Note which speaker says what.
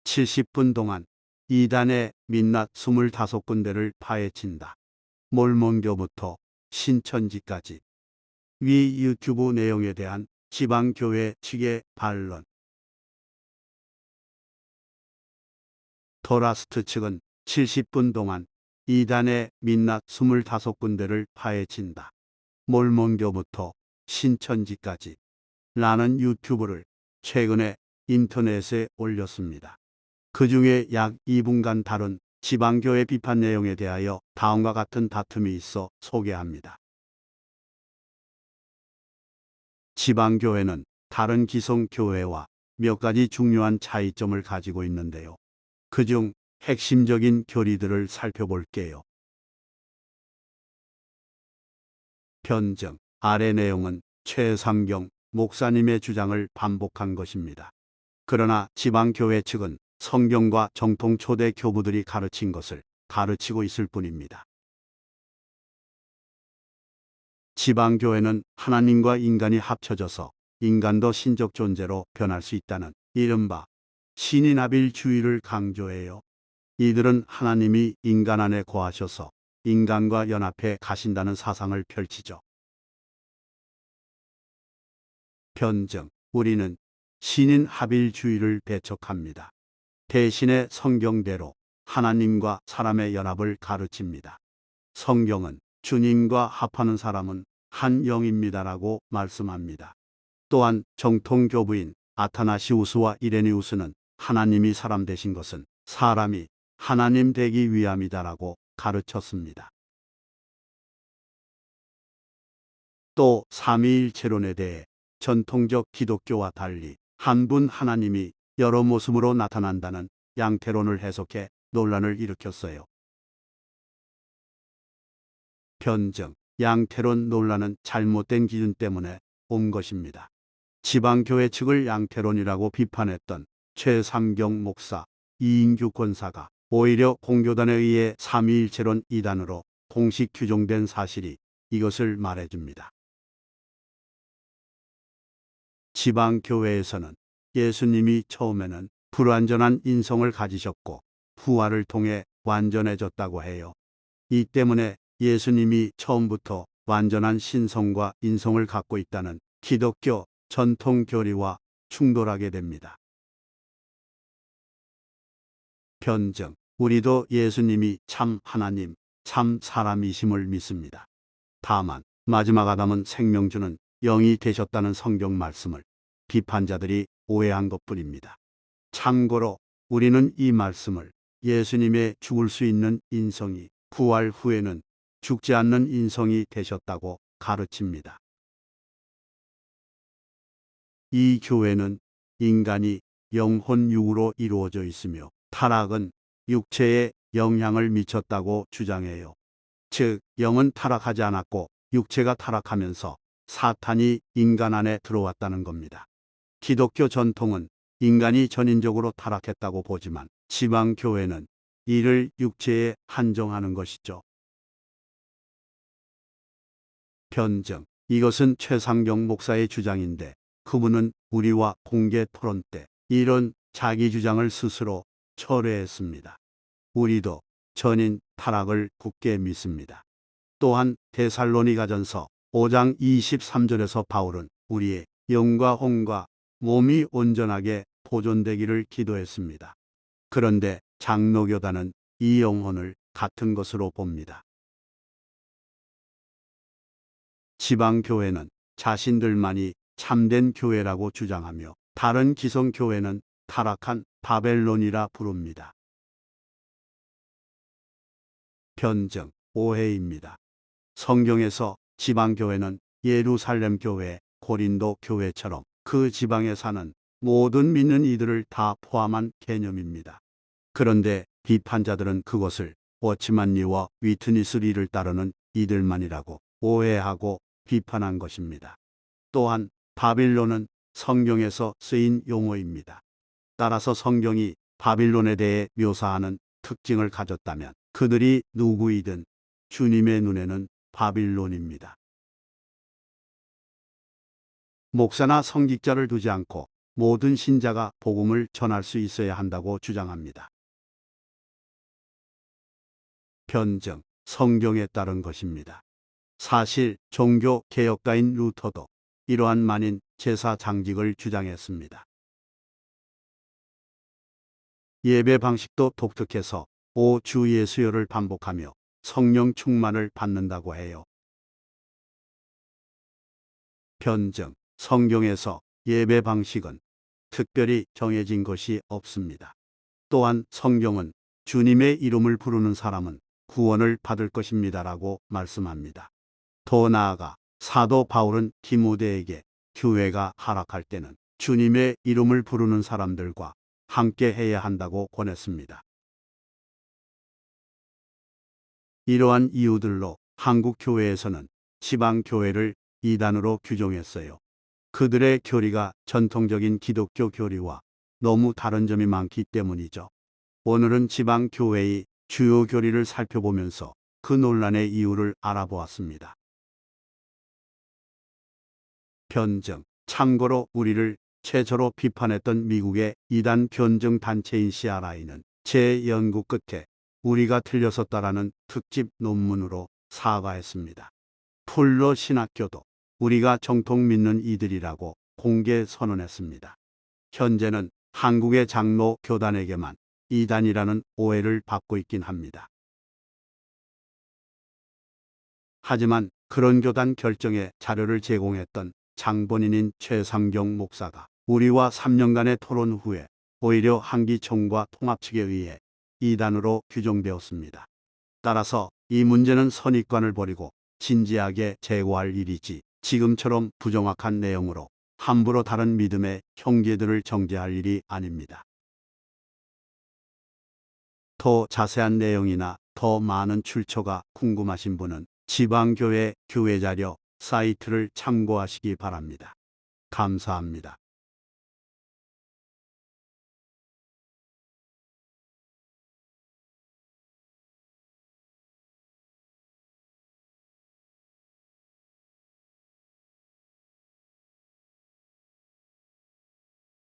Speaker 1: 70분 동안 이단의 민낯 25군데를 파헤친다. 몰몬교부터 신천지까지. 위 유튜브 내용에 대한 지방교회 측의 반론. 토라스트 측은 70분 동안 이단의 민낯 25군데를 파헤친다. 몰몬교부터 신천지까지 라는 유튜브를 최근에 인터넷에 올렸습니다. 그 중에 약 2분간 다룬 지방교회 비판 내용에 대하여 다음과 같은 다툼이 있어 소개합니다. 지방교회는 다른 기성교회와 몇 가지 중요한 차이점을 가지고 있는데요. 그중 핵심적인 교리들을 살펴볼게요. 변증. 아래 내용은 최삼경 목사님의 주장을 반복한 것입니다. 그러나 지방교회 측은 성경과 정통 초대 교부들이 가르친 것을 가르치고 있을 뿐입니다. 지방교회는 하나님과 인간이 합쳐져서 인간도 신적 존재로 변할 수 있다는 이른바 신인합일주의를 강조해요. 이들은 하나님이 인간 안에 거하셔서 인간과 연합해 가신다는 사상을 펼치죠. 변증. 우리는 신인합일주의를 배척합니다. 대신에 성경대로 하나님과 사람의 연합을 가르칩니다. 성경은 주님과 합하는 사람은 한 영입니다라고 말씀합니다. 또한 정통교부인 아타나시우스와 이레니우스는 하나님이 사람 되신 것은 사람이 하나님 되기 위함이다라고 가르쳤습니다. 또 삼위일체론에 대해 전통적 기독교와 달리 한 분 하나님이 여러 모습으로 나타난다는 양태론을 해석해 논란을 일으켰어요. 변증. 양태론 논란은 잘못된 기준 때문에 온 것입니다. 지방교회 측을 양태론이라고 비판했던 최삼경 목사, 이인규 권사가 오히려 공교단에 의해 삼위일체론 이단으로 공식 규정된 사실이 이것을 말해줍니다. 지방교회에서는 예수님이 처음에는 불완전한 인성을 가지셨고 부활을 통해 완전해졌다고 해요. 이 때문에 예수님이 처음부터 완전한 신성과 인성을 갖고 있다는 기독교 전통 교리와 충돌하게 됩니다. 변증. 우리도 예수님이 참 하나님, 참 사람이심을 믿습니다. 다만 마지막 아담은 생명 주는 영이 되셨다는 성경 말씀을 비판자들이 오해한 것뿐입니다. 참고로 우리는 이 말씀을 예수님의 죽을 수 있는 인성이 부활 후에는 죽지 않는 인성이 되셨다고 가르칩니다. 이 교회는 인간이 영혼 육으로 이루어져 있으며 타락은 육체에 영향을 미쳤다고 주장해요. 즉, 영은 타락하지 않았고 육체가 타락하면서 사탄이 인간 안에 들어왔다는 겁니다. 기독교 전통은 인간이 전인적으로 타락했다고 보지만 지방교회는 이를 육체에 한정하는 것이죠. 변증. 이것은 최상경 목사의 주장인데 그분은 우리와 공개 토론 때 이런 자기 주장을 스스로 철회했습니다. 우리도 전인 타락을 굳게 믿습니다. 또한 데살로니가전서 5장 23절에서 바울은 우리의 영과 혼과 몸이 온전하게 보존되기를 기도했습니다. 그런데 장로교단은 이 영혼을 같은 것으로 봅니다. 지방교회는 자신들만이 참된 교회라고 주장하며 다른 기성교회는 타락한 바벨론이라 부릅니다. 변증. 오해입니다. 성경에서 지방교회는 예루살렘 교회, 고린도 교회처럼 그 지방에 사는 모든 믿는 이들을 다 포함한 개념입니다. 그런데 비판자들은 그것을 워치만 리와 위트니스 리를 따르는 이들만이라고 오해하고 비판한 것입니다. 또한 바빌론은 성경에서 쓰인 용어입니다. 따라서 성경이 바빌론에 대해 묘사하는 특징을 가졌다면 그들이 누구이든 주님의 눈에는 바빌론입니다. 목사나 성직자를 두지 않고 모든 신자가 복음을 전할 수 있어야 한다고 주장합니다. 변증, 성경에 따른 것입니다. 사실 종교 개혁가인 루터도 이러한 만인 제사 장직을 주장했습니다. 예배 방식도 독특해서 오 주 예수여를 반복하며 성령 충만을 받는다고 해요. 변증, 성경에서 예배 방식은 특별히 정해진 것이 없습니다. 또한 성경은 주님의 이름을 부르는 사람은 구원을 받을 것입니다라고 말씀합니다. 더 나아가 사도 바울은 디모데에게 교회가 하락할 때는 주님의 이름을 부르는 사람들과 함께 해야 한다고 권했습니다. 이러한 이유들로 한국 교회에서는 지방 교회를 이단으로 규정했어요. 그들의 교리가 전통적인 기독교 교리와 너무 다른 점이 많기 때문이죠. 오늘은 지방 교회의 주요 교리를 살펴보면서 그 논란의 이유를 알아보았습니다. 변증. 참고로 우리를 최초로 비판했던 미국의 이단 변증 단체인 CRI는 제 연구 끝에 우리가 틀렸었다라는 특집 논문으로 사과했습니다. 풀로 신학교도 우리가 정통 믿는 이들이라고 공개 선언했습니다. 현재는 한국의 장로 교단에게만 이단이라는 오해를 받고 있긴 합니다. 하지만 그런 교단 결정에 자료를 제공했던 장본인인 최삼경 목사가 우리와 3년간의 토론 후에 오히려 한기총과 통합 측에 의해 이단으로 규정되었습니다. 따라서 이 문제는 선입관을 버리고 진지하게 제고할 일이지 지금처럼 부정확한 내용으로 함부로 다른 믿음의 형제들을 정죄할 일이 아닙니다. 더 자세한 내용이나 더 많은 출처가 궁금하신 분은 지방교회 교회자료 사이트를 참고하시기 바랍니다. 감사합니다.